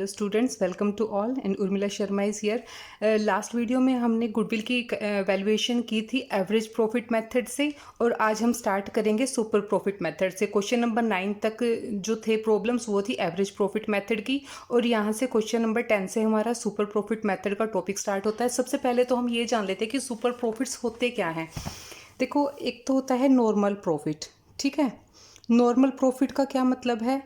Hello students, welcome to all and Urmila Sharma is here. Last video में हमने goodwill की valuation की थी एवरेज प्रॉफिट मेथड से, और आज हम स्टार्ट करेंगे सुपर प्रॉफिट मेथड से। क्वेश्चन नंबर 9 तक जो थे प्रॉब्लम्स वो थी एवरेज प्रॉफिट मेथड की, और यहाँ से क्वेश्चन नंबर 10 से हमारा सुपर प्रॉफिट मेथड का टॉपिक स्टार्ट होता है। सबसे पहले तो हम ये जान लेते हैं कि सुपर प्रॉफिट्स होते क्या हैं। देखो, एक तो होता है नॉर्मल प्रॉफिट, ठीक है। नॉर्मल प्रॉफिट का क्या मतलब है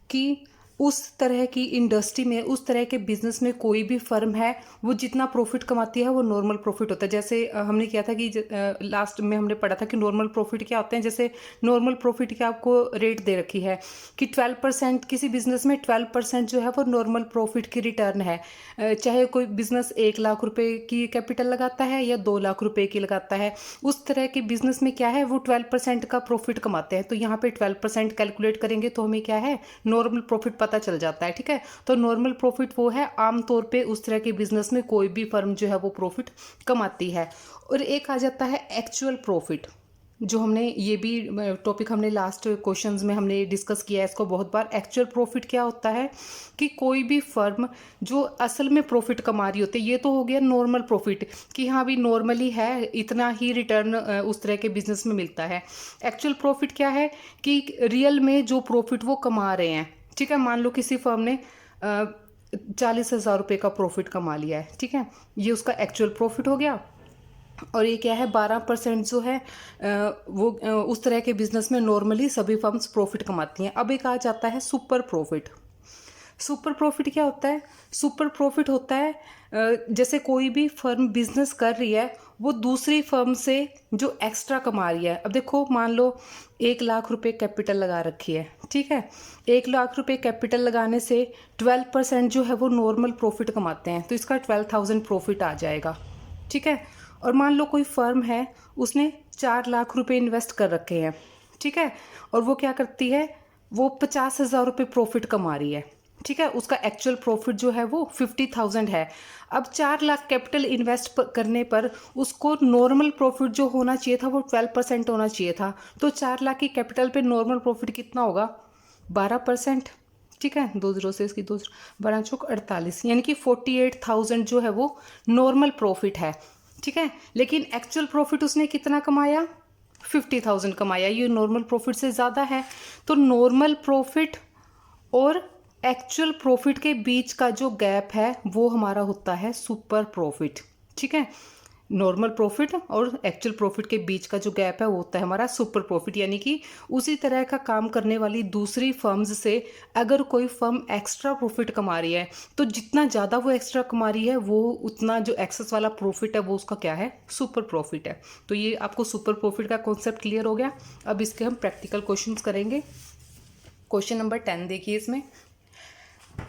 कि उस तरह की इंडस्ट्री में, उस तरह के बिजनेस में कोई भी फर्म है वो जितना प्रॉफिट कमाती है वो नॉर्मल प्रॉफिट होता है। जैसे हमने किया था कि लास्ट में हमने पढ़ा था कि नॉर्मल प्रॉफिट क्या होते हैं। जैसे नॉर्मल प्रॉफिट की आपको रेट दे रखी है कि 12%, किसी बिजनेस में 12% जो है वो नॉर्मल प्रॉफिट की रिटर्न है। चाहे कोई बिजनेस 1 लाख रुपए की कैपिटल लगाता है या 2 लाख रुपए की लगाता है, उस तरह के बिजनेस में क्या है वो 12% का प्रॉफिट कमाते हैं। तो यहाँ पे 12% कैलकुलेट करेंगे तो हमें क्या है, नॉर्मल प्रॉफिट पता चल जाता है, ठीक है। तो नॉर्मल प्रॉफिट वो है आमतौर पे उस तरह के बिजनेस में कोई भी फर्म जो है वो प्रॉफिट कमाती है। और एक आ जाता है एक्चुअल प्रॉफिट, जो हमने ये भी टॉपिक हमने लास्ट क्वेश्चंस में हमने डिस्कस किया है इसको बहुत बार। एक्चुअल प्रॉफिट क्या होता है कि कोई भी फर्म जो असल में प्रॉफिट कमा रही होती है। ये तो हो गया नॉर्मल प्रॉफिट कि हाँ भी नॉर्मली है, इतना ही रिटर्न उस तरह के बिजनेस में मिलता है। एक्चुअल प्रॉफिट क्या है कि रियल में जो प्रॉफिट वो कमा रहे हैं, ठीक है। मान लो किसी फर्म ने 40,000 रुपये का प्रॉफिट कमा लिया है, ठीक है, ये उसका एक्चुअल प्रॉफिट हो गया। और ये क्या है, 12% जो है वो उस तरह के बिजनेस में नॉर्मली सभी फर्म्स प्रॉफिट कमाती हैं। अब एक आ जाता है सुपर प्रॉफिट। सुपर प्रॉफिट क्या होता है? सुपर प्रॉफिट होता है जैसे कोई भी फर्म बिजनेस कर रही है, वो दूसरी फर्म से जो एक्स्ट्रा कमा रही है। अब देखो, मान लो 1 लाख रुपए कैपिटल लगा रखी है, ठीक है। 1 लाख रुपए कैपिटल लगाने से 12% जो है वो नॉर्मल प्रॉफिट कमाते हैं, तो इसका 12,000 प्रॉफिट आ जाएगा, ठीक है। और मान लो कोई फर्म है, उसने 4 लाख रुपए इन्वेस्ट कर रखे हैं, ठीक है, और वो क्या करती है, वो 50,000 रुपये प्रॉफिट कमा रही है, ठीक है। उसका एक्चुअल प्रॉफिट जो है वो 50,000 है। अब 4 लाख कैपिटल इन्वेस्ट करने पर उसको नॉर्मल प्रॉफिट जो होना चाहिए था वो 12% होना चाहिए था। तो 4 लाख की कैपिटल पे नॉर्मल प्रॉफिट कितना होगा? 12%, ठीक है। 2 0 से इसकी 12 चौक 48, यानी कि 48,000 जो है वो नॉर्मल प्रॉफिट है, ठीक है। लेकिन एक्चुअल प्रॉफिट उसने कितना कमाया? 50,000 कमाया। ये नॉर्मल प्रॉफिट से ज़्यादा है। तो नॉर्मल प्रॉफिट और एक्चुअल प्रॉफिट के बीच का जो गैप है वो हमारा होता है सुपर प्रॉफिट, ठीक है। नॉर्मल प्रॉफिट और एक्चुअल प्रॉफिट के बीच का जो गैप है वो होता है हमारा सुपर प्रॉफिट। यानी कि उसी तरह का काम करने वाली दूसरी फर्म्स से अगर कोई फर्म एक्स्ट्रा प्रॉफिट कमा रही है, तो जितना ज़्यादा वो एक्स्ट्रा कमा रही है वो उतना जो एक्सेस वाला प्रॉफिट है वो उसका क्या है, सुपर प्रॉफिट है। तो ये आपको सुपर प्रॉफिट का कॉन्सेप्ट क्लियर हो गया। अब इसके हम प्रैक्टिकल क्वेश्चन करेंगे। क्वेश्चन नंबर 10 देखिए। इसमें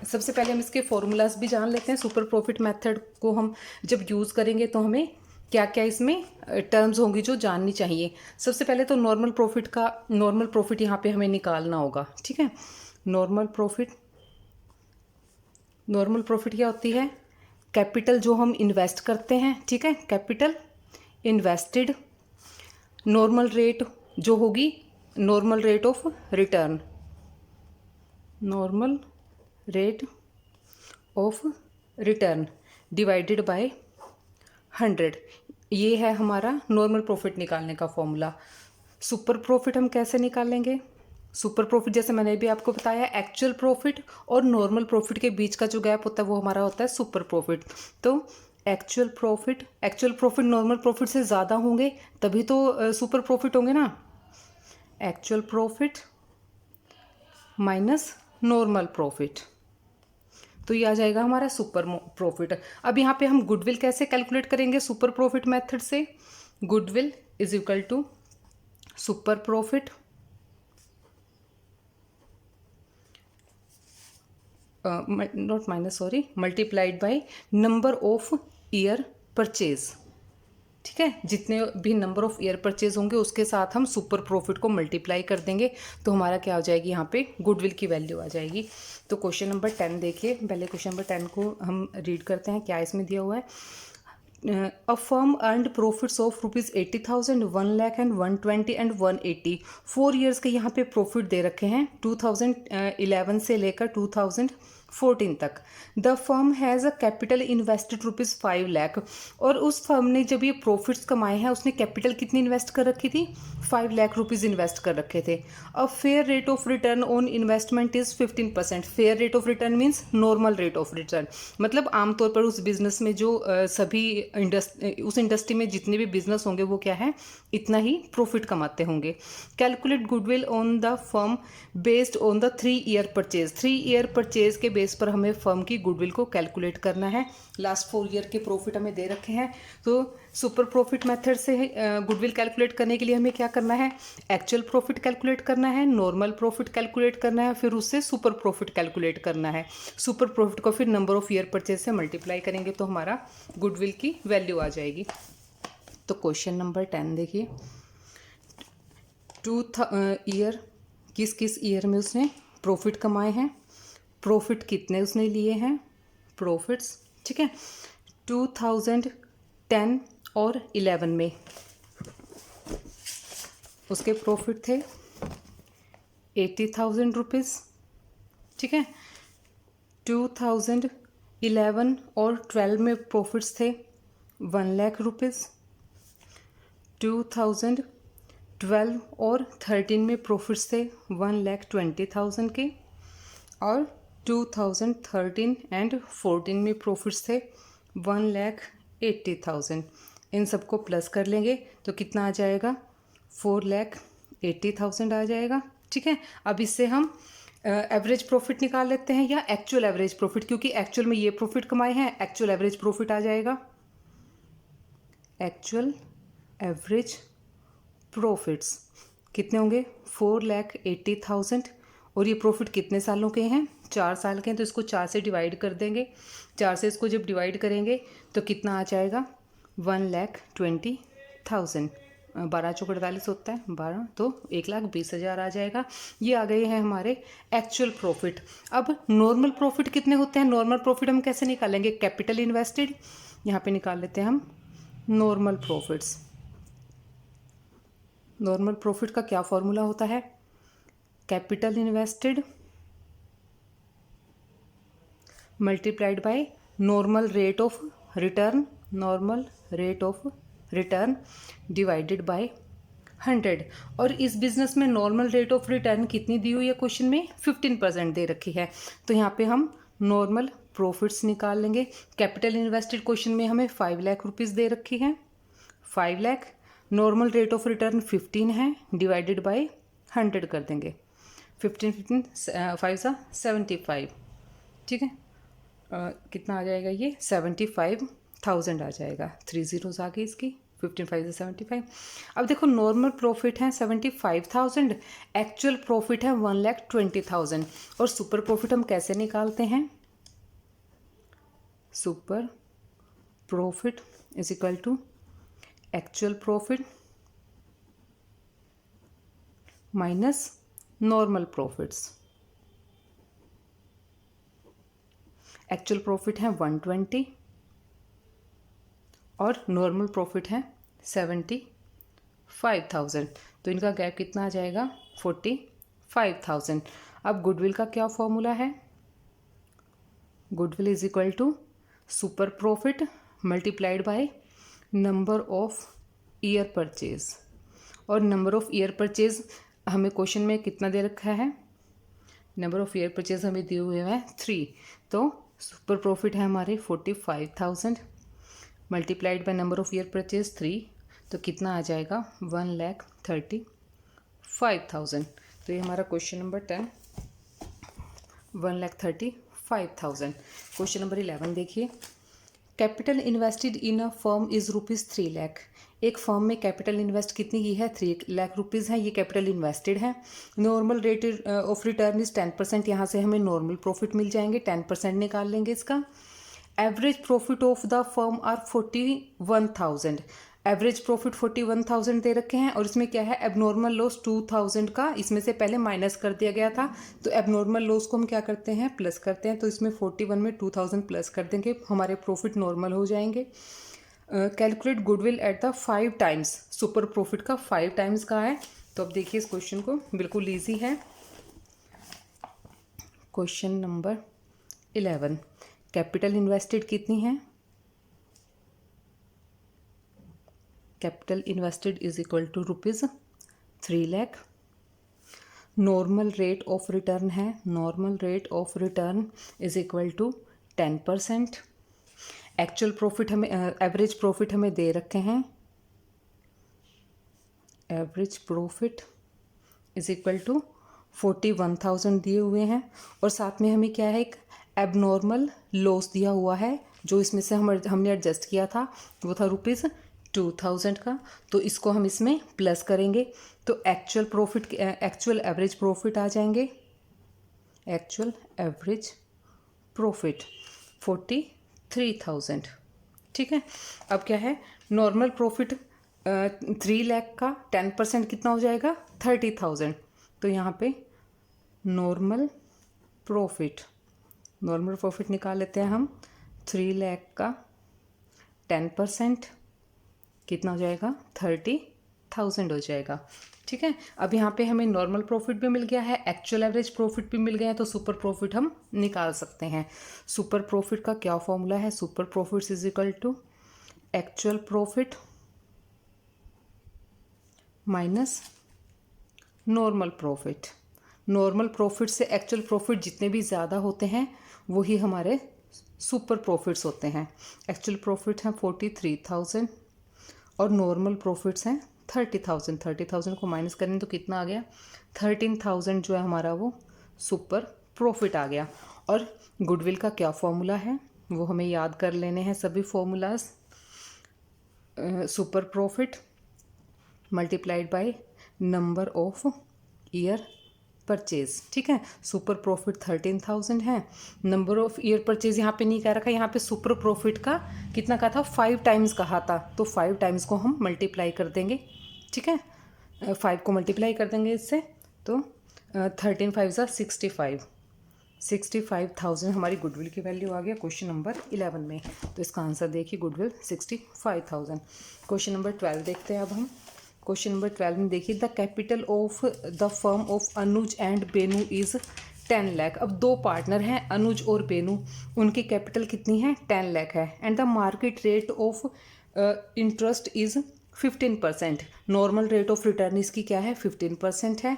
सबसे पहले हम इसके फॉर्मूलाज भी जान लेते हैं। सुपर प्रॉफिट मेथड को हम जब यूज़ करेंगे तो हमें क्या क्या इसमें टर्म्स होंगी जो जाननी चाहिए। सबसे पहले तो नॉर्मल प्रॉफिट यहाँ पे हमें निकालना होगा, ठीक है। नॉर्मल प्रॉफिट क्या होती है? कैपिटल जो हम इन्वेस्ट करते हैं, ठीक है, कैपिटल इन्वेस्टेड, नॉर्मल रेट जो होगी, normal rate of return, normal rate of return divided by 100। ये है हमारा नॉर्मल प्रॉफिट निकालने का फॉर्मूला। सुपर प्रॉफिट हम कैसे निकालेंगे? सुपर प्रॉफिट जैसे मैंने भी आपको बताया, एक्चुअल प्रॉफिट और नॉर्मल प्रॉफिट के बीच का जो गैप होता है वो हमारा होता है सुपर प्रॉफिट। तो एक्चुअल प्रॉफिट नॉर्मल प्रॉफिट से ज़्यादा होंगे तभी तो सुपर प्रॉफिट होंगे ना। Actual profit minus normal profit, तो ये आ जाएगा हमारा सुपर प्रॉफिट। अब यहाँ पे हम गुडविल कैसे कैलकुलेट करेंगे सुपर प्रॉफिट मेथड से? Goodwill is equal to super profit not minus, sorry, multiplied by number of year purchase, ठीक है। जितने भी नंबर ऑफ ईयर परचेज होंगे उसके साथ हम सुपर प्रॉफिट को मल्टीप्लाई कर देंगे, तो हमारा क्या हो जाएगी, यहाँ पे गुडविल की वैल्यू आ जाएगी। तो क्वेश्चन नंबर 10 देखिए। पहले क्वेश्चन नंबर 10 को हम रीड करते हैं, क्या इसमें दिया हुआ है। A firm earned profits of ₹80,000, 1 lakh and 120 and 180। 4 years के यहाँ पे प्रॉफिट दे रखे हैं, 2011 से लेकर 14 तक। The firm has a capital invested ₹5 lakh, और उस फर्म ने जब ये प्रॉफिट्स कमाए हैं उसने कैपिटल कितनी इन्वेस्ट कर रखी थी, ₹5 लाख इन्वेस्ट कर रखे थे। A fair rate of return on investment is 15%। Fair rate of return means normal rate of return, मतलब आमतौर पर उस बिजनेस में जो सभी उस इंडस्ट्री में जितने भी बिजनेस होंगे वो क्या है, इतना ही प्रॉफिट कमाते होंगे। Calculate goodwill on the firm based on the 3 year purchase. 3 year purchase के बेस पर हमें फर्म की गुडविल को कैलकुलेट करना है। लास्ट 4 ईयर के प्रॉफिट हमें दे रखे हैं, तो सुपर प्रॉफिट मेथड से गुडविल कैलकुलेट करने के लिए हमें क्या करना है, एक्चुअल प्रॉफिट कैलकुलेट करना है, नॉर्मल प्रॉफिट कैलकुलेट करना है, फिर उससे सुपर प्रॉफिट कैलकुलेट करना है। सुपर प्रॉफिट को फिर नंबर ऑफ ईयर परचेज से मल्टीप्लाई करेंगे तो हमारा गुडविल की वैल्यू आ जाएगी। तो क्वेश्चन नंबर 10 देखिए, ईयर किस किस ईयर में उसने प्रॉफिट कमाए हैं, प्रॉफिट कितने उसने लिए हैं, प्रॉफिट्स, ठीक है। 2010 और 11 में उसके प्रॉफिट थे 80,000 रुपीज़, ठीक है। 2011 और 12 में प्रॉफिट्स थे 1 लाख रुपीज़। 2012 और 13 में प्रॉफिट्स थे 1,20,000 के, और 2013 एंड 14 में प्रॉफिट्स थे 1,80,000। इन सबको प्लस कर लेंगे तो कितना आ जाएगा, 4,80,000 आ जाएगा, ठीक है। अब इससे हम एवरेज प्रॉफिट निकाल लेते हैं, या एक्चुअल एवरेज प्रॉफिट, क्योंकि एक्चुअल में ये प्रॉफिट कमाए हैं, एक्चुअल एवरेज प्रॉफिट आ जाएगा। एक्चुअल एवरेज प्रॉफिट्स कितने होंगे, 4,80,000, और ये प्रॉफिट कितने सालों के हैं, 4 साल के हैं, तो इसको 4 से डिवाइड कर देंगे। 4 से इसको जब डिवाइड करेंगे तो कितना आ जाएगा, 1,20,000। 12 चौक 48 होता है, 12 तो 1,20,000 आ जाएगा। ये आ गए हैं हमारे एक्चुअल प्रॉफिट। अब नॉर्मल प्रॉफिट कितने होते हैं, नॉर्मल प्रॉफिट हम कैसे निकालेंगे, कैपिटल इन्वेस्टेड, यहाँ पे निकाल लेते हैं हम नॉर्मल प्रॉफिट्स। नॉर्मल प्रॉफिट का क्या फॉर्मूला होता है, capital invested multiplied by normal rate of return, normal rate of return divided by 100। और इस बिजनेस में नॉर्मल रेट ऑफ रिटर्न कितनी दी हुई है, क्वेश्चन में 15% दे रखी है, तो यहाँ पे हम नॉर्मल प्रॉफिट्स निकाल लेंगे। कैपिटल इन्वेस्टेड क्वेश्चन में हमें 5 लाख रुपीज़ दे रखी है, 5 lakh, normal rate of return 15 है, डिवाइडेड बाय 100 कर देंगे। 15 5 75, ठीक है। कितना आ जाएगा, ये 75,000 आ जाएगा, 3 ज़ीरोज़ आ गई इसकी, 15 5 75। अब देखो नॉर्मल प्रॉफिट है 75,000, एक्चुअल प्रॉफिट है 1,20,000, और सुपर प्रॉफिट हम कैसे निकालते हैं, super profit is equal to actual profit minus normal profits. Actual profit है 120 और नॉर्मल प्रॉफिट है 75,000, तो इनका गैप कितना आ जाएगा, 45,000। अब गुडविल का क्या फॉर्मूला है, goodwill is equal to super profit multiplied by number of year purchase, और नंबर ऑफ ईयर परचेज हमें क्वेश्चन में कितना दे रखा है, नंबर ऑफ ईयर परचेज हमें दिए हुए हैं 3, तो सुपर प्रॉफिट है हमारे 45,000 multiplied by number of year purchase 3, तो कितना आ जाएगा 1,35,000। तो ये हमारा क्वेश्चन नंबर 10, 1,35,000। क्वेश्चन नंबर 11 देखिए, capital invested in a firm is ₹3 lakh. एक फर्म में कैपिटल इन्वेस्ट कितनी की है, 3 लाख रुपीज़ है, ये कैपिटल इन्वेस्टेड है। Normal rate of return is 10%, यहाँ से हमें नॉर्मल प्रॉफिट मिल जाएंगे, 10% निकाल लेंगे इसका। Average profit of the firm are 41,000, average profit 41,000 दे रखे हैं, और इसमें क्या है, एबनॉर्मल लॉस 2,000 का इसमें से पहले माइनस कर दिया गया था, तो एबनॉर्मल लॉस को हम क्या करते हैं, प्लस करते हैं, तो इसमें 41 में 2,000 प्लस कर देंगे, हमारे प्रॉफिट नॉर्मल हो जाएंगे। Calculate goodwill at the 5 times, super profit का 5 टाइम्स का है, तो अब देखिए इस क्वेश्चन को, बिल्कुल ईजी है। Question number 11। कैपिटल इन्वेस्टेड कितनी है? Capital invested is equal to rupees 3 lakh. Normal rate of return है, normal rate of return is equal to 10%। Actual profit हमें एवरेज प्रॉफिट हमें दे रखे हैं, average profit is equal to 41,000 दिए हुए हैं। और साथ में हमें क्या है, एक एबनॉर्मल लॉस दिया हुआ है जो इसमें से हमने एडजस्ट किया था, वो था रुपीज़ 2,000 का। तो इसको हम इसमें प्लस करेंगे तो actual profit, actual average profit आ जाएंगे, एक्चुअल एवरेज प्रॉफिट 43,000। ठीक है। अब क्या है, नॉर्मल प्रॉफिट 3 लाख का 10% कितना हो जाएगा? 30,000। तो यहाँ पे नॉर्मल प्रॉफिट निकाल लेते हैं हम। 3 लाख का 10% कितना हो जाएगा? 30,000 हो जाएगा। ठीक है। अब यहाँ पे हमें नॉर्मल प्रॉफिट भी मिल गया है, एक्चुअल एवरेज प्रॉफिट भी मिल गया है, तो सुपर प्रॉफिट हम निकाल सकते हैं। सुपर प्रॉफिट का क्या फॉर्मूला है? Super profit is equal to actual profit minus normal profit. Normal profit से एक्चुअल प्रॉफिट जितने भी ज़्यादा होते हैं वही हमारे सुपर प्रॉफिट्स होते हैं। एक्चुअल प्रॉफिट हैं 43,000 और नॉर्मल प्रॉफिट्स हैं 30,000। 30,000 को माइनस करें तो कितना आ गया? 13,000 जो है हमारा वो सुपर प्रॉफिट आ गया। और गुडविल का क्या फॉर्मूला है वो हमें याद कर लेने हैं सभी formulas. Super profit multiplied by number of year purchase. ठीक है। सुपर प्रॉफिट 13,000 है, नंबर ऑफ ईयर परचेज यहाँ पे नहीं कह रखा, यहाँ पे सुपर प्रॉफिट का कितना कहा था? 5 टाइम्स कहा था, तो 5 टाइम्स को हम मल्टीप्लाई कर देंगे। ठीक है, 5 को मल्टीप्लाई कर देंगे इससे, तो 13 5 ज़ा 65। 65,000 हमारी गुडविल की वैल्यू आ गया क्वेश्चन नंबर 11 में। तो इसका आंसर देखिए, गुडविल 65,000। क्वेश्चन नंबर 12 देखते हैं अब हम। क्वेश्चन नंबर 12 में देखिए, the capital of the firm of Anuj and Benu is 10 lakh. अब दो पार्टनर हैं अनुज और बेनू, उनकी कैपिटल कितनी है? 10 लाख है। And the market rate of interest is 15%। Normal rate of return इसकी क्या है? 15% है।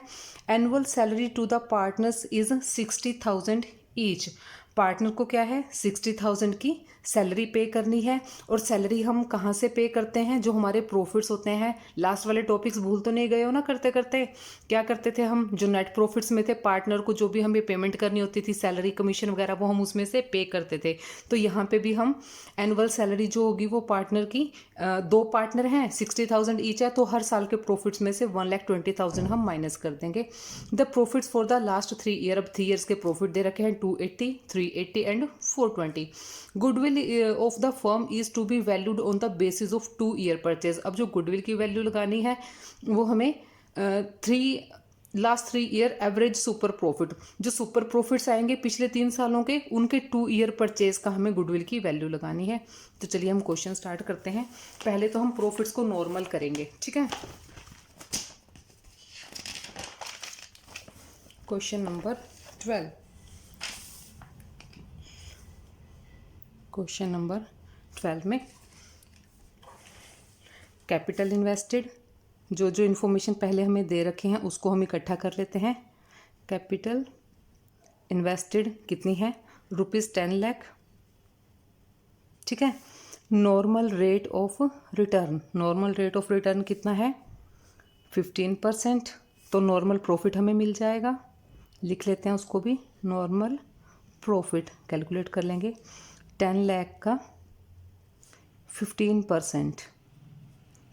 Annual salary to the partners is 60,000 each. Partner को क्या है? 60,000 की सैलरी पे करनी है। और सैलरी हम कहाँ से पे करते हैं? जो हमारे प्रॉफिट्स होते हैं। लास्ट वाले टॉपिक्स भूल तो नहीं गए हो ना करते करते? क्या करते थे हम? जो नेट प्रॉफिट्स में थे, पार्टनर को जो भी हमें पेमेंट करनी होती थी, सैलरी कमीशन वगैरह, वो हम उसमें से पे करते थे। तो यहाँ पे भी हम एनुअल सैलरी जो होगी वो पार्टनर की, दो पार्टनर हैं, 60,000 ईच है, तो हर साल के प्रॉफिट्स में से 1,20,000 हम माइनस कर देंगे। The profits for the last 3 year, अब 3 ईयर्स के प्रॉफिट दे रखे हैं 280, 380 and 420। Goodwill of the firm is to be valued on the basis of 2 year purchase. अब जो गुडविल की वैल्यू लगानी है वो हमें last 3 year average super profit, जो सुपर प्रॉफिट्स आएंगे पिछले 3 सालों के, उनके 2 ईयर परचेज का हमें गुडविल की वैल्यू लगानी है। तो चलिए हम क्वेश्चन स्टार्ट करते हैं। पहले तो हम प्रॉफिट्स को नॉर्मल करेंगे। ठीक है। Question number 12। क्वेश्चन नंबर 12 में कैपिटल इन्वेस्टेड, जो जो इन्फॉर्मेशन पहले हमें दे रखे हैं उसको हम इकट्ठा कर लेते हैं। कैपिटल इन्वेस्टेड कितनी है? ₹10 लाख। ठीक है। Normal rate of return, normal rate of return कितना है? 15%। तो नॉर्मल प्रॉफिट हमें मिल जाएगा, लिख लेते हैं उसको भी। नॉर्मल प्रॉफिट कैलकुलेट कर लेंगे। 10 लाख का 15%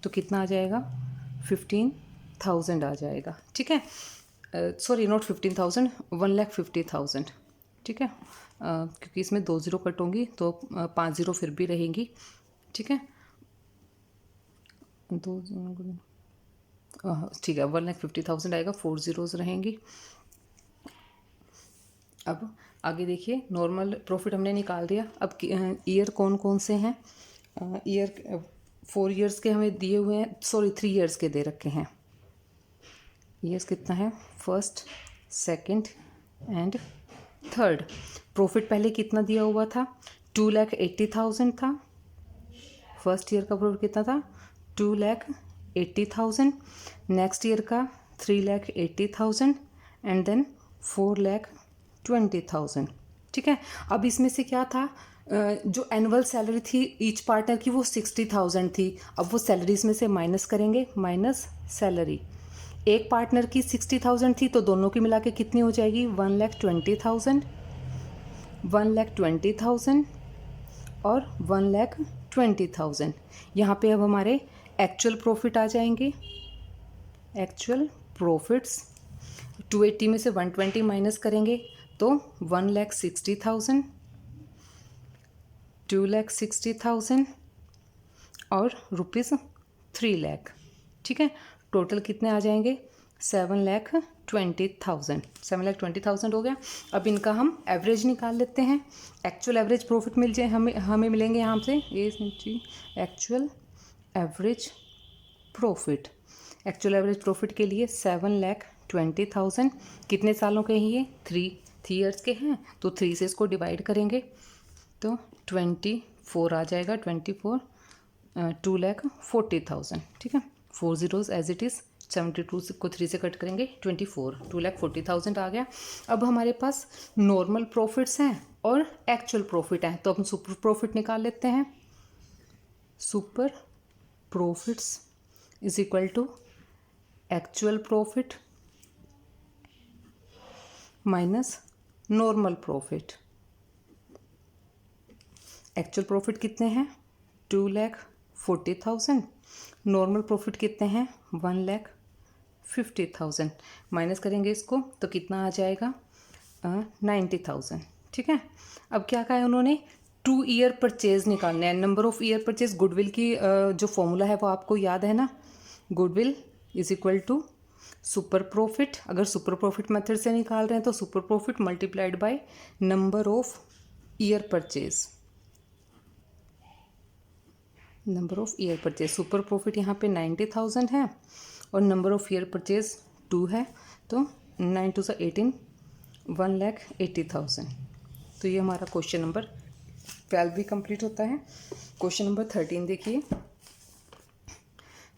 तो कितना आ जाएगा? 15,000 आ जाएगा। ठीक है। Sorry, not 15,000, 1,50,000। ठीक है। क्योंकि इसमें 2 ज़ीरो कट होंगी तो 5 ज़ीरो फिर भी रहेंगी। ठीक है। ठीक है, 1,50,000 आएगा, 4 ज़ीरोज़ रहेंगी। अब आगे देखिए, नॉर्मल प्रॉफिट हमने निकाल दिया। अब ईयर कौन कौन से हैं? ईयर 4 ईयर्स के हमें दिए हुए हैं, सॉरी 3 ईयर्स के दे रखे हैं। ईयर्स कितना है? First, second and third, profit पहले कितना दिया हुआ था, 2,80,000 था। फर्स्ट ईयर का प्रॉफिट कितना था, 2,80,000। नेक्स्ट ईयर का 3,80,000 एंड देन 4,20,000। ठीक है, अब इसमें से क्या था, जो एनुअल सैलरी थी ईच पार्टनर की वो 60,000 थी। अब वो सैलरीज में से माइनस करेंगे, माइनस सैलरी। एक पार्टनर की 60,000 थी तो दोनों की मिला के कितनी हो जाएगी, 1,20,000, 1,20,000 और 1,20,000। यहाँ पे अब हमारे एक्चुअल प्रॉफिट आ जाएंगे। एक्चुअल प्रॉफिट्स 280 में से 120 माइनस करेंगे तो 1,60,000, 2,60,000 और ₹3,00,000। ठीक है, टोटल कितने आ जाएंगे, 7,20,000। 7,20,000 हो गया। अब इनका हम एवरेज निकाल लेते हैं। एक्चुअल एवरेज प्रॉफिट मिल जाए हमें मिलेंगे यहाँ से ये actual average profit. Actual average profit के लिए 7,20,000 कितने सालों के हैं ये, 3 ईयर्स के हैं, तो 3 से इसको डिवाइड करेंगे तो 24 आ जाएगा, 24, 2,40,000। ठीक है, 4 zeros एज इट इज़, 72 को 3 से कट करेंगे, 24, 2,40,000 आ गया। अब हमारे पास नॉर्मल प्रॉफिट्स हैं और एक्चुअल प्रॉफिट हैं, तो हम सुपर प्रॉफिट निकाल लेते हैं। Super profits is equal to actual profit minus normal profit. Actual profit कितने हैं, 2,40,000। नॉर्मल प्रॉफिट कितने हैं, 1,50,000। माइनस करेंगे इसको तो कितना आ जाएगा, 90,000। ठीक है, अब क्या कहा है उन्होंने, 2 ईयर परचेज निकालने हैं। Number of year purchase, goodwill की जो फॉर्मूला है वो आपको याद है ना, goodwill is equal to super profit. अगर सुपर प्रॉफिट मेथड से निकाल रहे हैं तो super profit multiplied by number of year purchase, number of year purchase. Super profit यहाँ पे 90,000 है और नंबर ऑफ ईयर परचेज 2 है, तो 9 2 18, 1,80,000। तो ये हमारा क्वेश्चन नंबर 12 भी कंप्लीट होता है। क्वेश्चन नंबर 13 देखिए,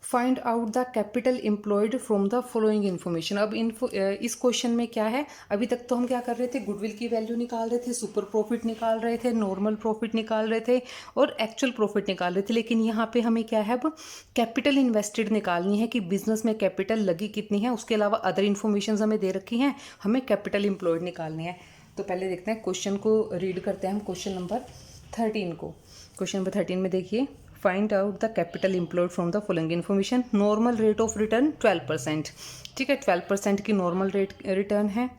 find out the capital employed from the following information. अब इस क्वेश्चन में क्या है, अभी तक तो हम क्या कर रहे थे, गुडविल की वैल्यू निकाल रहे थे, सुपर प्रॉफिट निकाल रहे थे, नॉर्मल प्रॉफिट निकाल रहे थे और एक्चुअल प्रॉफिट निकाल रहे थे। लेकिन यहाँ पे हमें क्या है, अब कैपिटल इन्वेस्टेड निकालनी है कि बिजनेस में कैपिटल लगी कितनी है। उसके अलावा अदर इन्फॉर्मेशन हमें दे रखी हैं, हमें कैपिटल एम्प्लॉयड निकालनी है। तो पहले देखते हैं क्वेश्चन को, रीड करते हैं हम क्वेश्चन नंबर 13 को। क्वेश्चन नंबर 13 में देखिए, find out the capital employed from the following information. Normal rate of return 12%। ठीक है, 12% की नॉर्मल रेट रिटर्न है।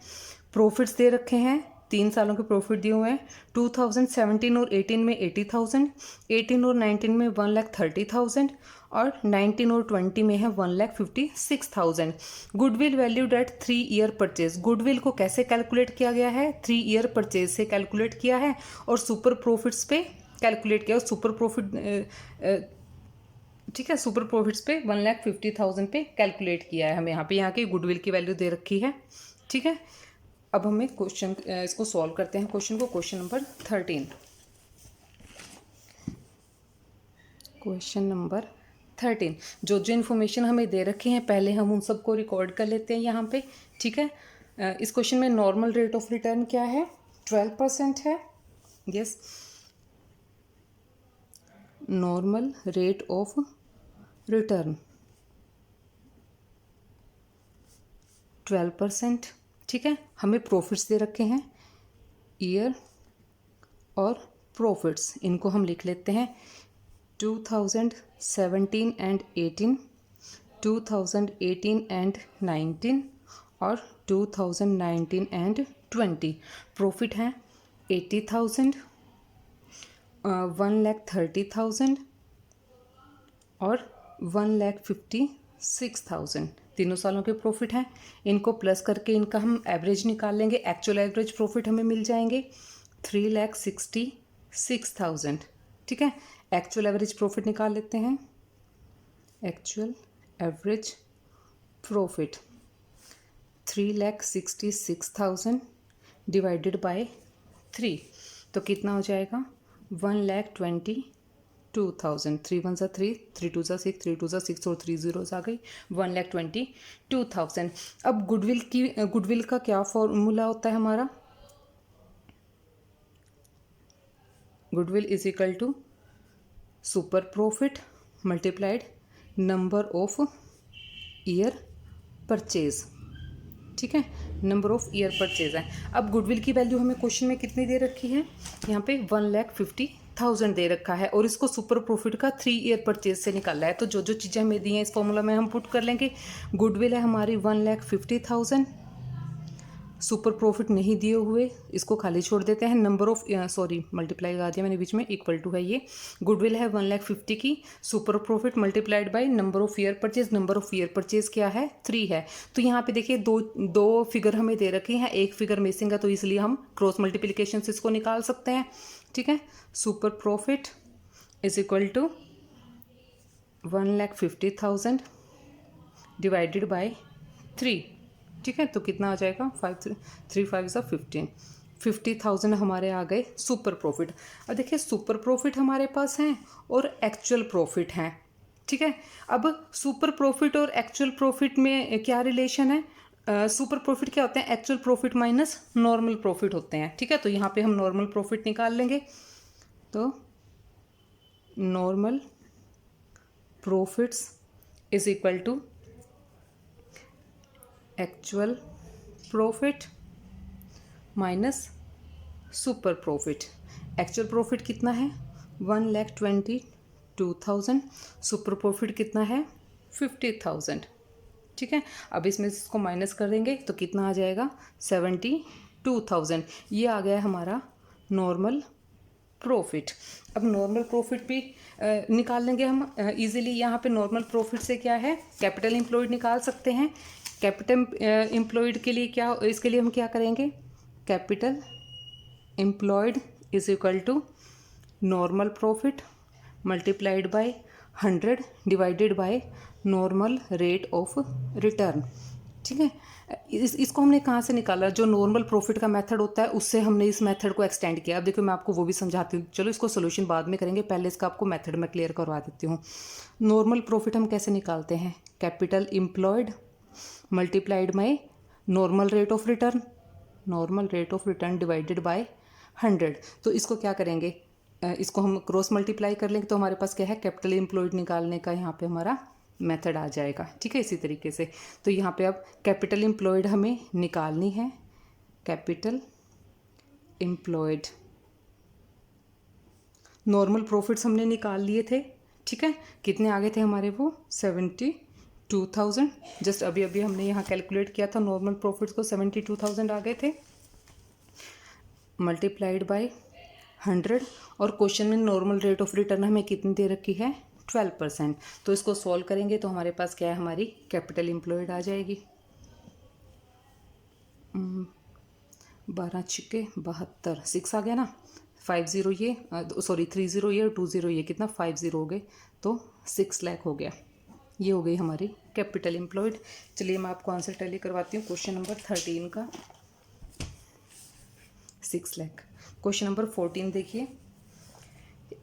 प्रॉफिट्स दे रखे हैं, 3 सालों के प्रॉफिट दिए हुए हैं। 2017 और 18 में 80,000, 18 और 19 में 1,30,000 और 19 और 20 में है 1,56,000। Goodwill valued at 3 year purchase. Goodwill को कैसे कैलकुलेट किया गया है, 3 ईयर परचेज से कैलकुलेट किया है और सुपर प्रॉफिट्स पे कैलकुलेट किया। सुपर प्रॉफिट ठीक है, सुपर प्रॉफिट्स पे 1,50,000 पे कैलकुलेट किया है हमें। यहाँ की गुडविल की वैल्यू दे रखी है। ठीक है, अब हमें क्वेश्चन इसको सॉल्व करते हैं। क्वेश्चन को, क्वेश्चन नंबर 13, क्वेश्चन नंबर 13, जो जो इन्फॉर्मेशन हमें दे रखी है पहले हम उन सबको रिकॉर्ड कर लेते हैं यहाँ पे। ठीक है, इस क्वेश्चन में नॉर्मल रेट ऑफ रिटर्न क्या है, 12% है। Yes, normal rate of return 12%। ठीक है, हमें प्रॉफिट्स दे रखे हैं, ईयर और प्रॉफिट्स, इनको हम लिख लेते हैं 2017 एंड 18, 2018 एंड 19 और 2019 एंड 20। प्रॉफिट हैं 80,000, 1,30,000 और 1,56,000। तीनों सालों के प्रॉफिट हैं। इनको प्लस करके इनका हम एवरेज निकाल लेंगे। एक्चुअल एवरेज प्रॉफिट हमें मिल जाएंगे 3,66,000। ठीक है, एक्चुअल एवरेज प्रॉफिट निकाल लेते हैं। Actual average profit 3,66,000 divided by 3, तो कितना हो जाएगा 1,22,000। 3 1 सा 3, 3 2 सा 6, 3 2 सा 6 और 3 zeros आ गई 1,22,000। अब गुडविल का क्या फॉर्मूला होता है हमारा? Goodwill is equal to super profit multiplied number of year purchase. ठीक है, नंबर ऑफ ईयर परचेज है। अब गुडविल की वैल्यू हमें क्वेश्चन में कितनी दे रखी है? यहाँ पे 1,50,000 दे रखा है और इसको सुपर प्रॉफिट का 3 ईयर परचेज से निकाला है। तो जो जो चीज़ें हमें दी हैं इस फॉर्मूला में हम पुट कर लेंगे। गुडविल है हमारी 1,50,000, सुपर प्रॉफिट नहीं दिए हुए, इसको खाली छोड़ देते हैं। नंबर ऑफ मल्टीप्लाई लगा दिया मैंने बीच में, इक्वल टू है ये। गुडविल है 1,50,000 की, super profit multiplied by number of year purchase. Number of year purchase क्या है? 3 है। तो यहाँ पे देखिए दो फिगर हमें दे रखी हैं, एक फिगर मिसिंग है, तो इसलिए हम क्रॉस मल्टीप्लीकेशन से इसको निकाल सकते हैं। ठीक है, super profit is equal to 1,50,000 divided by 3। ठीक है, तो कितना आ जाएगा 3 5 सा 15, 50,000 हमारे आ गए सुपर प्रॉफिट। अब देखिए सुपर प्रॉफिट हमारे पास हैं और एक्चुअल प्रॉफिट हैं। ठीक है, अब सुपर प्रॉफिट और एक्चुअल प्रॉफिट में क्या रिलेशन है? सुपर प्रॉफिट क्या होते हैं? Actual profit minus normal profit होते हैं। ठीक है, तो यहाँ पे हम नॉर्मल प्रॉफिट निकाल लेंगे। तो normal profits is equal to actual profit minus super profit. Actual profit कितना है? 1,22,000। सुपर प्रॉफिट कितना है? 50,000। ठीक है, अब इसमें इसको माइनस कर देंगे तो कितना आ जाएगा? 72,000। ये आ गया हमारा नॉर्मल प्रॉफिट। अब नॉर्मल प्रॉफिट भी निकाल लेंगे हम इजीली। यहाँ पे नॉर्मल प्रॉफिट से क्या है? कैपिटल एम्प्लॉयड निकाल सकते हैं। कैपिटल एम्प्लॉयड के लिए क्या, इसके लिए हम क्या करेंगे? Capital employed is equal to normal profit multiplied by 100 divided by normal rate of return. ठीक है, इसको हमने कहाँ से निकाला? जो नॉर्मल प्रॉफिट का मेथड होता है उससे हमने इस मेथड को एक्सटेंड किया। अब देखो मैं आपको वो भी समझाती हूँ। चलो इसको सोल्यूशन बाद में करेंगे, पहले इसका आपको मेथड मैं क्लियर करवा देती हूँ। नॉर्मल प्रॉफिट हम कैसे निकालते हैं? Capital employed multiplied by normal rate of return, normal rate of return divided by 100। तो इसको क्या करेंगे? इसको हम क्रॉस मल्टीप्लाई कर लेंगे तो हमारे पास क्या है? कैपिटल एम्प्लॉयड निकालने का यहाँ पे हमारा मेथड आ जाएगा। ठीक है, इसी तरीके से तो यहाँ पे अब कैपिटल एम्प्लॉयड हमें निकालनी है। कैपिटल एम्प्लॉयड, नॉर्मल प्रॉफिट्स हमने निकाल लिए थे। ठीक है, कितने आ गए थे हमारे? वो 72,000। जस्ट अभी अभी हमने यहाँ कैलकुलेट किया था, नॉर्मल प्रॉफिट्स को 72,000 आ गए थे मल्टीप्लाइड बाय 100। और क्वेश्चन में नॉर्मल रेट ऑफ रिटर्न हमें कितनी दे रखी है? 12%। तो इसको सॉल्व करेंगे तो हमारे पास क्या है? हमारी कैपिटल एम्प्लॉयड आ जाएगी 12 छिक्के 72, 6 आ गया ना। 50 ये 30 ये और 20 ये, कितना? 50 हो गए, तो 6 लाख हो गया। ये हो गई हमारी कैपिटल एम्प्लॉयड। चलिए मैं आपको आंसर टैली करवाती हूँ क्वेश्चन नंबर 13 का। 6 लाख। क्वेश्चन नंबर 14 देखिए।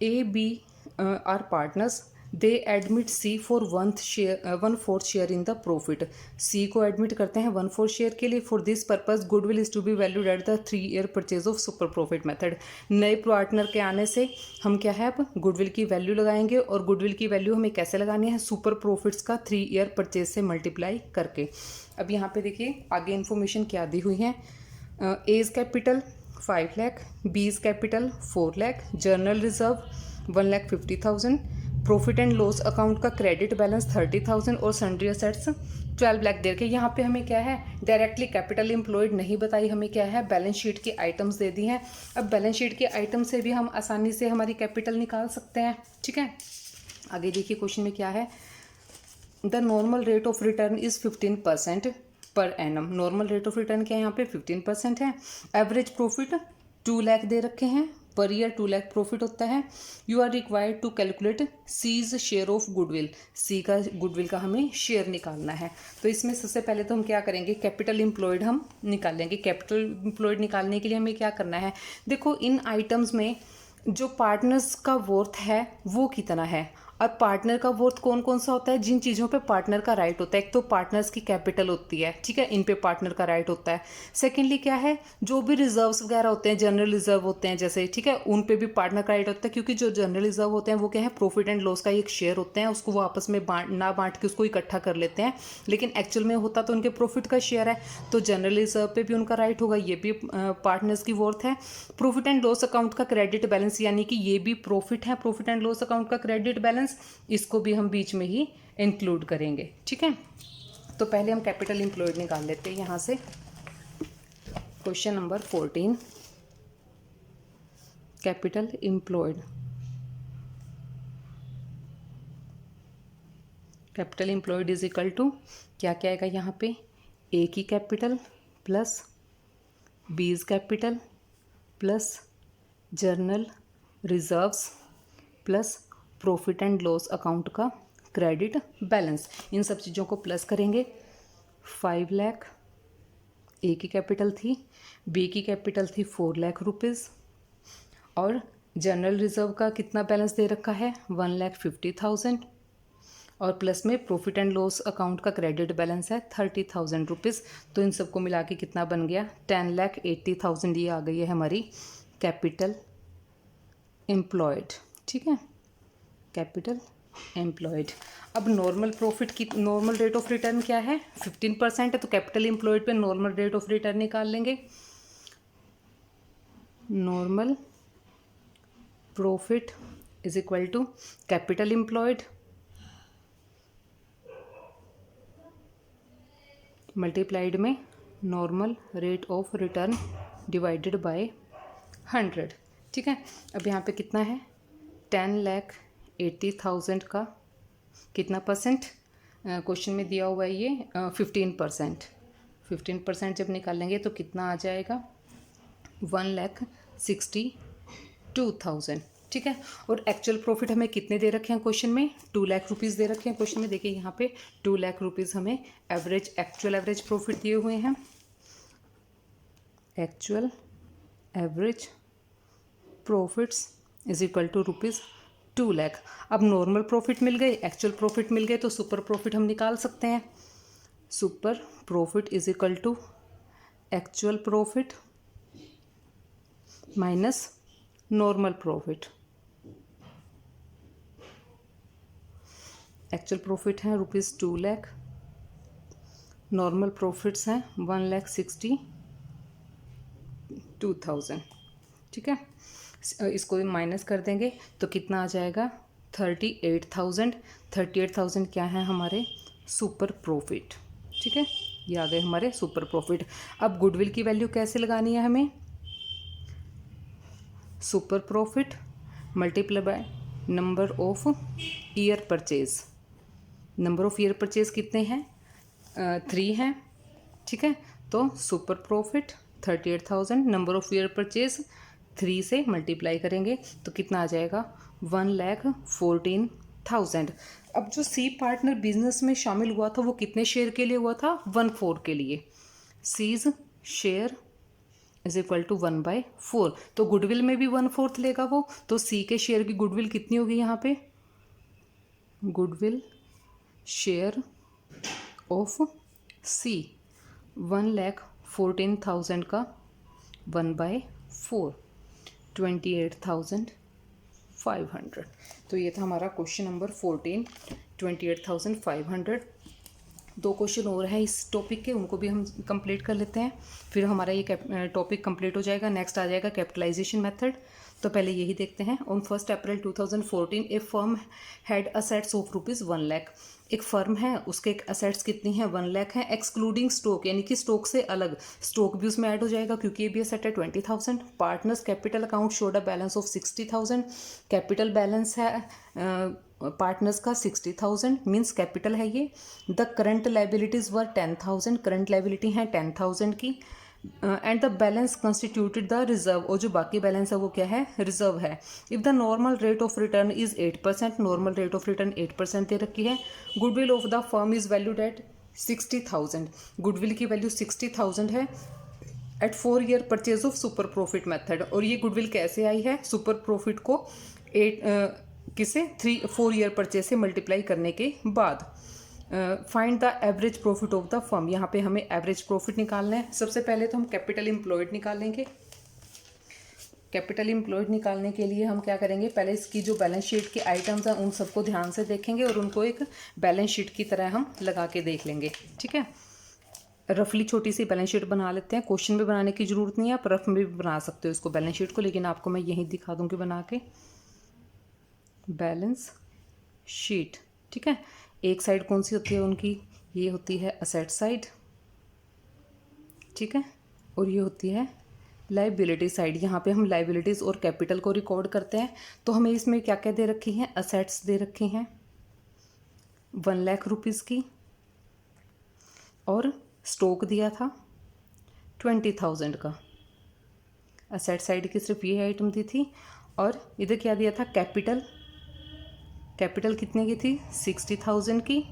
A B R partners, they admit C for 1/4 share in the profit. C को एडमिट करते हैं 1/4 शेयर के लिए। For this purpose goodwill is to be valued at the 3 year purchase of super profit method. नए partner के आने से हम क्या है? अब गुडविल की वैल्यू लगाएंगे और गुडविल की वैल्यू हमें कैसे लगानी है? सुपर प्रॉफिट्स का 3 ईयर परचेज से मल्टीप्लाई करके। अब यहाँ पे देखिए आगे इन्फॉर्मेशन क्या दी हुई है। एज कैपिटल 5 लाख, बीज capital 4 lakh, journal reserve 1,50,000, profit and loss account का क्रेडिट बैलेंस 30,000 और सन्ड्री असेट्स 12 लाख दे के। यहाँ पे हमें क्या है? डायरेक्टली कैपिटल एम्प्लॉयड नहीं बताई, हमें क्या है? बैलेंस शीट की आइटम्स दे दी हैं। अब बैलेंस शीट के आइटम से भी हम आसानी से हमारी कैपिटल निकाल सकते हैं। ठीक है, आगे देखिए क्वेश्चन में क्या है। The normal rate of return is 15% per annum. Normal rate of return क्या है? यहाँ पे 15% है। एवरेज प्रॉफिट 2 लाख दे रखे हैं पर ईयर 2 लाख प्रॉफिट होता है। You are required to calculate C's share of goodwill, C का गुडविल का हमें शेयर निकालना है। तो इसमें सबसे पहले तो हम क्या करेंगे, कैपिटल एम्प्लॉयड हम निकाल लेंगे। कैपिटल एम्प्लॉयड निकालने के लिए हमें क्या करना है, देखो इन आइटम्स में जो पार्टनर्स का वर्थ है वो कितना है। अब पार्टनर का वर्थ कौन कौन सा होता है, जिन चीज़ों पे पार्टनर का राइट होता है। एक तो पार्टनर्स की कैपिटल होती है, ठीक है, इन पे पार्टनर का राइट होता है। सेकेंडली क्या है, जो भी रिजर्व्स वगैरह होते हैं, जनरल रिजर्व होते हैं जैसे, ठीक है, उन पे भी पार्टनर का राइट होता है, क्योंकि जो जनरल रिजर्व होते हैं वो क्या है, प्रॉफिट एंड लॉस का एक शेयर होते हैं, उसको वो आपस में बांट के उसको इकट्ठा कर लेते हैं, लेकिन एक्चुअल में होता तो उनके प्रॉफिट का शेयर है। तो जनरल रिजर्व पे भी उनका राइट होगा, ये भी पार्टनर्स की वर्थ है। प्रॉफिट एंड लॉस अकाउंट का क्रेडिट बैलेंस, यानी कि ये भी प्रॉफिट है, प्रॉफिट एंड लॉस अकाउंट का क्रेडिट बैलेंस, इसको भी हम बीच में ही इंक्लूड करेंगे, ठीक है। तो पहले हम कैपिटल एम्प्लॉयड निकाल लेते हैं यहां से। Question number 14, capital employed. Capital employed is equal to क्या क्या आएगा यहाँ पे, ए की capital plus B's capital plus general reserves plus profit and loss account का क्रेडिट बैलेंस। इन सब चीज़ों को प्लस करेंगे। 5 लाख ए की कैपिटल थी, बी की कैपिटल थी 4 लाख रुपीज़, और जनरल रिजर्व का कितना बैलेंस दे रखा है 1,50,000, और प्लस में प्रॉफिट एंड लॉस अकाउंट का क्रेडिट बैलेंस है 30,000 रुपीज़। तो इन सबको मिला के कितना बन गया 10,80,000। ये आ गई है हमारी कैपिटल एम्प्लॉयड, ठीक है, कैपिटल एम्प्लॉयड। अब नॉर्मल प्रॉफिट की नॉर्मल रेट ऑफ रिटर्न क्या है 15% है, तो कैपिटल एम्प्लॉयड पे नॉर्मल रेट ऑफ रिटर्न निकाल लेंगे। Normal profit is equal to capital employed multiplied में normal rate of return divided by 100, ठीक है। अब यहाँ पे कितना है 10,80,000 का कितना परसेंट, क्वेश्चन में दिया हुआ है ये 15%। 15% जब निकालेंगे तो कितना आ जाएगा 1,62,000, ठीक है। और एक्चुअल प्रॉफिट हमें कितने दे रखे हैं क्वेश्चन में 2 लाख रुपीज़ दे रखे हैं क्वेश्चन में। देखिए यहाँ पे 2 लाख रुपीज़ हमें एक्चुअल एवरेज प्रॉफिट दिए हुए हैं। Actual average profits is equal to ₹2 lakh. अब नॉर्मल प्रॉफिट मिल गए, एक्चुअल प्रॉफिट मिल गए, तो सुपर प्रॉफिट हम निकाल सकते हैं। Super profit is equal to actual profit minus normal profit. Actual profit है ₹2 लाख, नॉर्मल प्रॉफिट्स हैं 1,62,000, ठीक है। इसको भी माइनस कर देंगे तो कितना आ जाएगा 38,000। 38,000 क्या है हमारे सुपर प्रॉफिट, ठीक है, ये आ गए हमारे सुपर प्रॉफिट। अब गुडविल की वैल्यू कैसे लगानी है हमें, super profit multiply by number of year purchase. Number of year purchase कितने हैं 3 हैं, ठीक है। तो super profit 38,000 number of year purchase 3 से मल्टीप्लाई करेंगे तो कितना आ जाएगा 1,14,000। अब जो सी पार्टनर बिजनेस में शामिल हुआ था वो कितने शेयर के लिए हुआ था 1/4 के लिए। C's share is equal to 1/4, तो गुडविल में भी 1/4 लेगा वो, तो सी के शेयर की गुडविल कितनी होगी यहाँ पे, गुडविल शेयर ऑफ सी 1,14,000 का 1/4 28,500। तो ये था हमारा क्वेश्चन नंबर 14 28,500। 2 क्वेश्चन और है इस टॉपिक के, उनको भी हम कंप्लीट कर लेते हैं, फिर हमारा ये टॉपिक कंप्लीट हो जाएगा। नेक्स्ट आ जाएगा कैपिटलाइजेशन मेथड। तो पहले यही देखते हैं। On 1 April 2014 A firm had assets of ₹1 lakh. एक फर्म है, उसके असेट्स कितनी है 1 लाख है, एक्सक्लूडिंग स्टॉक, यानी कि स्टॉक से अलग, स्टॉक भी उसमें ऐड हो जाएगा क्योंकि ये भी असेट है 20,000। Partners capital account showed a balance of 60,000। Capital balance है पार्टनर्स का 60,000 मीन्स कैपिटल है ये। The current liabilities were 10,000, current liability है 10,000 की। And the balance constituted the reserve, और जो बाकी बैलेंस है वो क्या है, रिजर्व है। If the normal rate of return is 8%, normal rate of return 8% दे रखी है। Goodwill of the firm is valued at 60,000, goodwill की वैल्यू 60,000 है at 4 year purchase of super profit method. और ये गुडविल कैसे आई है, सुपर प्रॉफिट को 4 ईयर परचेज से मल्टीप्लाई करने के बाद। Find the average profit of the firm, यहाँ पे हमें एवरेज प्रॉफिट निकालना है। सबसे पहले तो हम कैपिटल एम्प्लॉयड निकालेंगे। कैपिटल एम्प्लॉयड निकालने के लिए हम क्या करेंगे, पहले इसकी जो बैलेंस शीट के आइटम्स हैं उन सबको ध्यान से देखेंगे और उनको एक बैलेंस शीट की तरह हम लगा के देख लेंगे। ठीक है, रफली छोटी सी बैलेंस शीट बना लेते हैं। क्वेश्चन में बनाने की जरूरत नहीं है, आप रफ में भी बना सकते हो इसको बैलेंस शीट को, लेकिन आपको मैं यहीं दिखा दूंगी बना के बैलेंस शीट। ठीक है, एक साइड कौन सी होती है उनकी, ये होती है असेट साइड, ठीक है, और ये होती है लाइबिलिटी साइड। यहाँ पे हम लाइबिलिटीज़ और कैपिटल को रिकॉर्ड करते हैं। तो हमें इसमें क्या क्या दे रखी हैं, असेट्स दे रखी हैं 1 लाख रुपीज़ की, और स्टॉक दिया था 20,000 का। असेट साइड की सिर्फ ये आइटम दी थी। और इधर क्या दिया था, कैपिटल, कैपिटल कितने की थी, 60,000 की।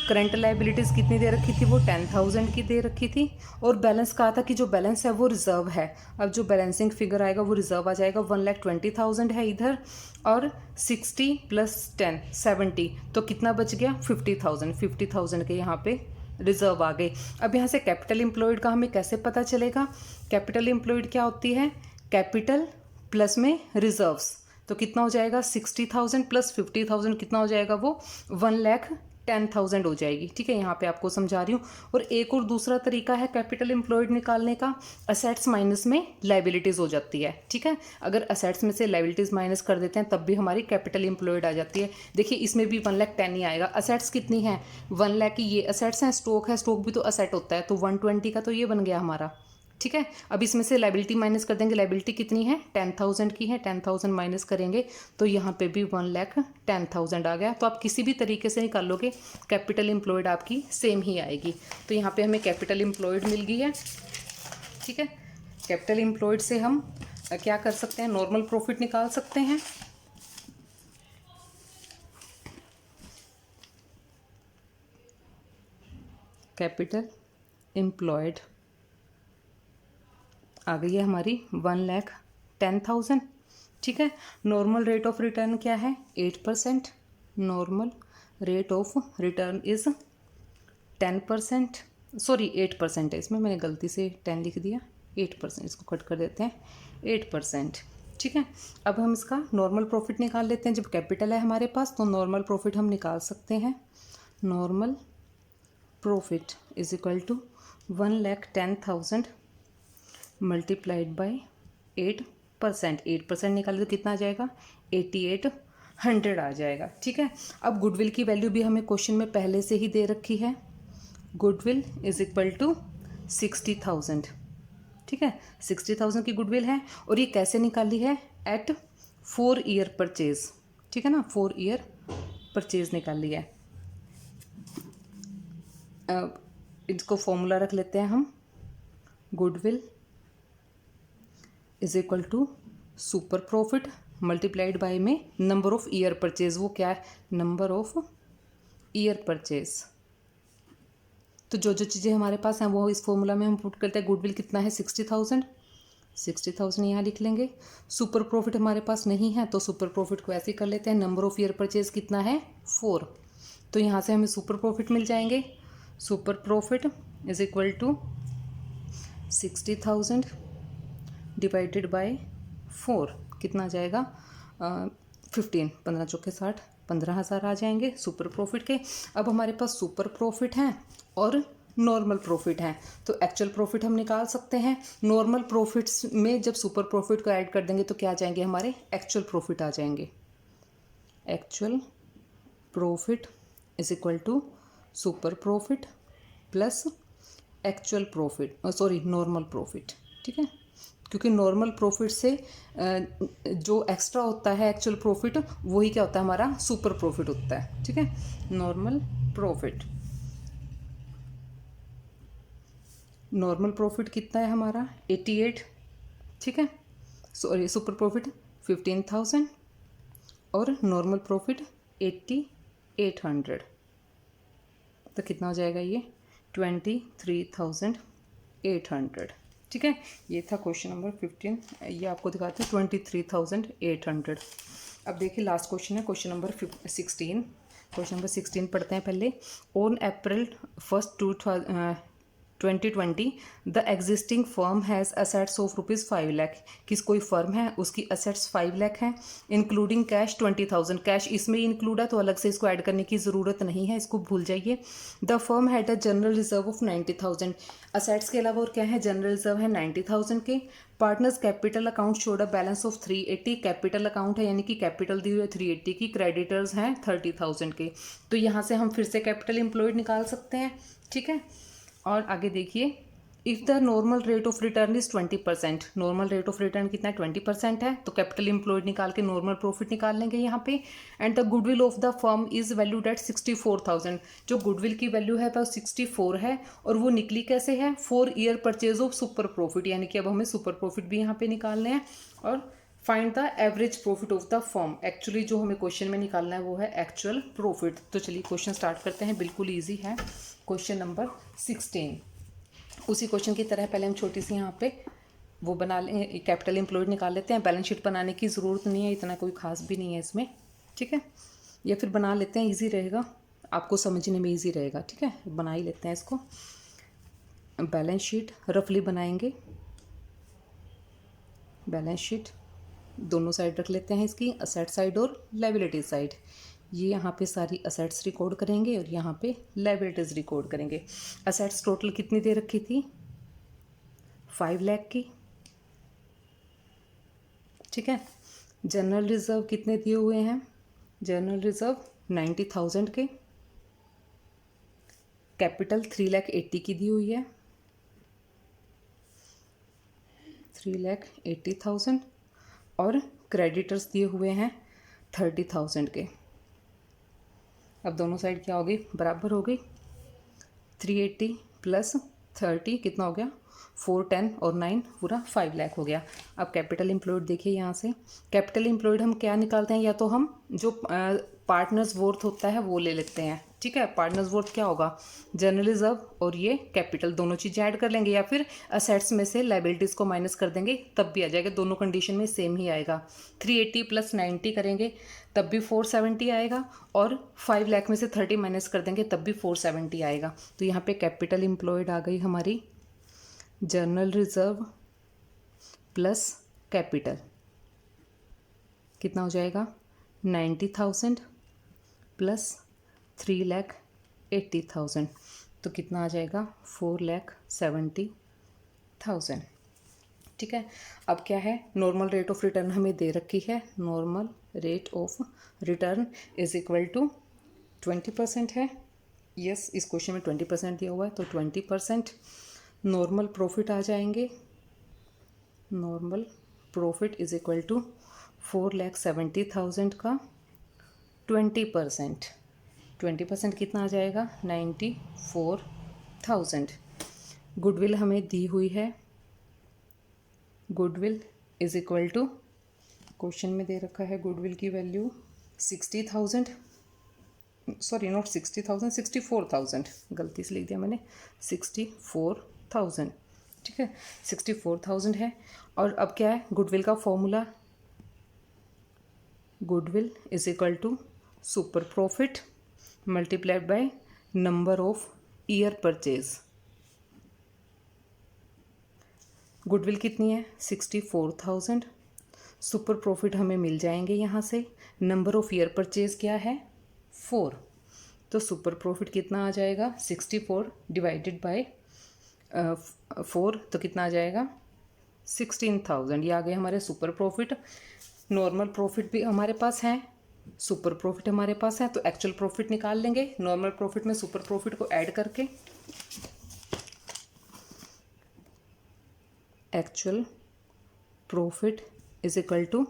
करंट लाइबिलिटीज़ कितनी दे रखी थी, वो 10,000 की दे रखी थी। और बैलेंस कहा था कि जो बैलेंस है वो रिजर्व है। अब जो बैलेंसिंग फिगर आएगा वो रिजर्व आ जाएगा, 1,20,000 है इधर, और 60 + 10 70, तो कितना बच गया, 50,000 के यहाँ पे रिजर्व आ गए। अब यहाँ से कैपिटल एम्प्लॉयड का हमें कैसे पता चलेगा, कैपिटल एम्प्लॉयड क्या होती है, कैपिटल प्लस में रिजर्व्स, तो कितना हो जाएगा 60,000 + 50,000 कितना हो जाएगा, वो 1,10,000 हो जाएगी। ठीक है, यहाँ पे आपको समझा रही हूँ। और एक और दूसरा तरीका है कैपिटल एम्प्लॉयड निकालने का, असेट्स माइनस में लाइबिलिटीज़ हो जाती है। ठीक है, अगर असेट्स में से लाइबिलिटीज़ माइनस कर देते हैं तब भी हमारी कैपिटल एम्प्लॉयड आ जाती है। देखिए इसमें भी 1,10,000 ही आएगा। असेट्स कितनी है, 1 लाख की ये असेट्स हैं, स्टॉक है, स्टॉक भी तो असेट होता है, तो 120 का तो ये बन गया हमारा। ठीक है, अब इसमें से लाइबिलिटी माइनस कर देंगे, लाइबिलिटी कितनी है, 10,000 की है, 10,000 माइनस करेंगे तो यहाँ पे भी 1,10,000 आ गया। तो आप किसी भी तरीके से निकाल लोगे, कैपिटल एम्प्लॉयड आपकी सेम ही आएगी। तो यहाँ पे हमें कैपिटल एम्प्लॉयड मिल गई है। ठीक है, कैपिटल एम्प्लॉयड से हम क्या कर सकते हैं, नॉर्मल प्रॉफिट निकाल सकते हैं। कैपिटल एम्प्लॉयड आ गई है हमारी 1,10,000। ठीक है, नॉर्मल रेट ऑफ रिटर्न क्या है, 8%। Normal rate of return is 10%, sorry 8% है, इसमें मैंने गलती से 10 लिख दिया, 8%, इसको कट कर देते हैं, 8%। ठीक है, अब हम इसका नॉर्मल प्रॉफिट निकाल लेते हैं। जब कैपिटल है हमारे पास तो नॉर्मल प्रॉफिट हम निकाल सकते हैं। Normal profit is equal to 1,10,000 multiplied by 8%। 8% निकाले तो कितना आ जाएगा, 8,800 आ जाएगा। ठीक है, अब गुडविल की वैल्यू भी हमें क्वेश्चन में पहले से ही दे रखी है, गुडविल इज इक्वल टू 60,000। ठीक है, 60,000 की गुडविल है, और ये कैसे निकाली है, एट 4 ईयर परचेज। ठीक है ना, 4 ईयर परचेज निकाली है। इसको फॉर्मूला रख लेते हैं हम, goodwill is equal to super profit multiplied by में नंबर ऑफ ईयर परचेज, वो क्या है, नंबर ऑफ ईयर परचेज। तो जो जो चीज़ें हमारे पास हैं वो इस फॉर्मूला में हम पुट करते हैं। गुडविल कितना है, 60,000 यहाँ लिख लेंगे। सुपर प्रॉफिट हमारे पास नहीं है तो सुपर प्रॉफिट को ऐसे ही कर लेते हैं। नंबर ऑफ ईयर परचेज कितना है, 4, तो यहाँ से हमें सुपर प्रॉफिट मिल जाएंगे। Super profit is equal to 60,000 divided by 4, कितना आ जाएगा, 15, 15 चौके 60, 15,000 आ जाएंगे सुपर प्रॉफिट के। अब हमारे पास सुपर प्रॉफिट हैं और नॉर्मल प्रॉफिट हैं, तो एक्चुअल प्रॉफिट हम निकाल सकते हैं। नॉर्मल प्रॉफिट्स में जब सुपर प्रॉफिट को ऐड कर देंगे तो क्या आ जाएंगे, हमारे एक्चुअल प्रॉफिट आ जाएंगे। Actual profit is equal to super profit plus actual profit, sorry normal profit. ठीक है, क्योंकि नॉर्मल प्रॉफिट से जो एक्स्ट्रा होता है एक्चुअल प्रॉफिट, वही क्या होता है, हमारा सुपर प्रॉफिट होता है। ठीक है, नॉर्मल प्रॉफिट नॉर्मल प्रॉफिट कितना है हमारा 88, ठीक है, सॉरी सुपर प्रॉफिट 15,000 और नॉर्मल प्रॉफिट 8,800, तो कितना हो जाएगा ये 23,800, ठीक है। ये था क्वेश्चन नंबर 15, ये आपको दिखाते हैं 23,800। अब देखिए लास्ट क्वेश्चन है क्वेश्चन नंबर 16। क्वेश्चन नंबर 16 पढ़ते हैं पहले। On April 1, 2020 the existing firm has assets of ₹5 lakh. किस कोई फर्म है उसकी असेट्स 5 लाख हैं, इंक्लूडिंग कैश 20,000। कैश इसमें इंक्लूड है तो अलग से इसको ऐड करने की ज़रूरत नहीं है, इसको भूल जाइए। The firm had a general reserve of 90,000। Assets के अलावा और क्या है, जनरल रिजर्व है 90,000 के। Partners capital account showed a balance of 380। Capital account है यानी कि कैपिटल दी हुई है 380 की, क्रेडिटर्स हैं 30,000 के। तो यहाँ से हम फिर से कैपिटल एम्प्लॉयड निकाल सकते हैं, ठीक है। और आगे देखिए, if the normal rate of return is 20%, normal rate of return कितना है 20% है, तो कैपिटल एम्प्लॉयड निकाल के नॉर्मल प्रॉफिट निकाल लेंगे यहाँ पे। And the goodwill of the firm is valued eight 64,000। जो गुडविल की वैल्यू है वो 64 है, और वो निकली कैसे है, 4 year purchase of super profit, यानी कि अब हमें सुपर प्रॉफिट भी यहाँ पे निकालने हैं। और find the average profit of the firm, actually जो हमें क्वेश्चन में निकालना है वो है एक्चुअल प्रॉफिट। तो चलिए क्वेश्चन स्टार्ट करते हैं, बिल्कुल ईजी है। क्वेश्चन नंबर 16, उसी क्वेश्चन की तरह पहले हम छोटी सी यहाँ पे वो बना लें, कैपिटल एम्प्लॉयड निकाल लेते हैं। बैलेंस शीट बनाने की ज़रूरत नहीं है, इतना कोई खास भी नहीं है इसमें, ठीक है। या फिर बना लेते हैं, ईजी रहेगा, आपको समझने में ईजी रहेगा, ठीक है। बना ही लेते हैं इसको। बैलेंस शीट रफली बनाएंगे, बैलेंस शीट दोनों साइड रख लेते हैं इसकी, असेट साइड और लायबिलिटी साइड। ये यहाँ पे सारी असेट्स रिकॉर्ड करेंगे और यहाँ पे लायबिलिटीज़ रिकॉर्ड करेंगे। असेट्स टोटल कितनी दे रखी थी, 5 लाख की, ठीक है। जनरल रिजर्व कितने दिए हुए हैं, जनरल रिजर्व 90,000 के। कैपिटल 3,80,000 की दी हुई है, 3,80,000, और क्रेडिटर्स दिए हुए हैं 30,000 के। अब दोनों साइड क्या हो गई, बराबर हो गई। 380 प्लस 30 कितना हो गया, 410 और 9 पूरा 5 लाख हो गया। अब कैपिटल एम्प्लॉयड देखिए, यहाँ से कैपिटल एम्प्लॉयड हम क्या निकालते हैं, या तो हम जो पार्टनर्स वर्थ होता है वो ले लेते हैं, ठीक है। पार्टनर्स वर्थ क्या होगा, जनरल रिजर्व और ये कैपिटल दोनों चीज़ें ऐड कर लेंगे, या फिर असेट्स में से लायबिलिटीज़ को माइनस कर देंगे तब भी आ जाएगा, दोनों कंडीशन में सेम ही आएगा। 380 प्लस 90 करेंगे तब भी 470 आएगा, और 5 लाख में से 30 माइनस कर देंगे तब भी 470 आएगा। तो यहाँ पे कैपिटल एम्प्लॉयड आ गई हमारी, जनरल रिजर्व प्लस कैपिटल कितना हो जाएगा, 90,000 प्लस 3,80,000, तो कितना आ जाएगा 4,70,000, ठीक है। अब क्या है, नॉर्मल रेट ऑफ रिटर्न हमें दे रखी है, normal rate of return is equal to 20% है। यस, इस क्वेश्चन में 20% दिया हुआ है, तो 20% नॉर्मल प्रॉफिट आ जाएंगे। Normal profit is equal to 4,70,000 का 20%, 20% कितना आ जाएगा, 94,000। गुडविल हमें दी हुई है, goodwill is equal to, question में दे रखा है गुडविल की वैल्यू 60,000, सॉरी नॉट 60,000, 64,000, गलती से लिख दिया मैंने, 64,000, ठीक है, 64,000 है। और अब क्या है, गुडविल का formula, goodwill is equal to super profit multiplied by number of year purchase. Goodwill कितनी है, 64,000, सुपर प्रॉफिट हमें मिल जाएंगे यहाँ से, नंबर ऑफ ईयर परचेज क्या है 4, तो सुपर प्रॉफिट कितना आ जाएगा, 64 डिवाइडेड बाय 4, तो कितना आ जाएगा 16,000। ये आ गए हमारे सुपर प्रॉफिट। नॉर्मल प्रॉफिट भी हमारे पास है, सुपर प्रॉफिट हमारे पास है, तो एक्चुअल प्रॉफिट निकाल लेंगे नॉर्मल प्रॉफिट में सुपर प्रॉफिट को ऐड करके। Actual profit is equal to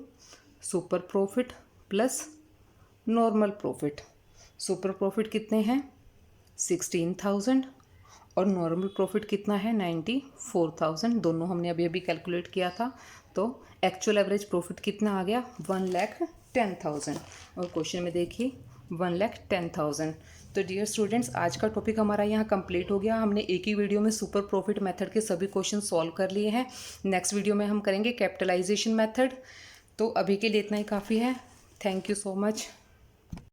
super profit plus normal profit. Super profit कितने हैं 16,000, और नॉर्मल प्रॉफिट कितना है 94,000, दोनों हमने अभी अभी कैलकुलेट किया था। तो एक्चुअल एवरेज प्रॉफिट कितना आ गया 1,10,000 और क्वेश्चन में देखिए 1,10,000। तो डियर स्टूडेंट्स, आज का टॉपिक हमारा यहाँ कंप्लीट हो गया। हमने एक ही वीडियो में सुपर प्रॉफिट मेथड के सभी क्वेश्चन सॉल्व कर लिए हैं। नेक्स्ट वीडियो में हम करेंगे कैपिटलाइजेशन मेथड। तो अभी के लिए इतना ही काफ़ी है। Thank you so much.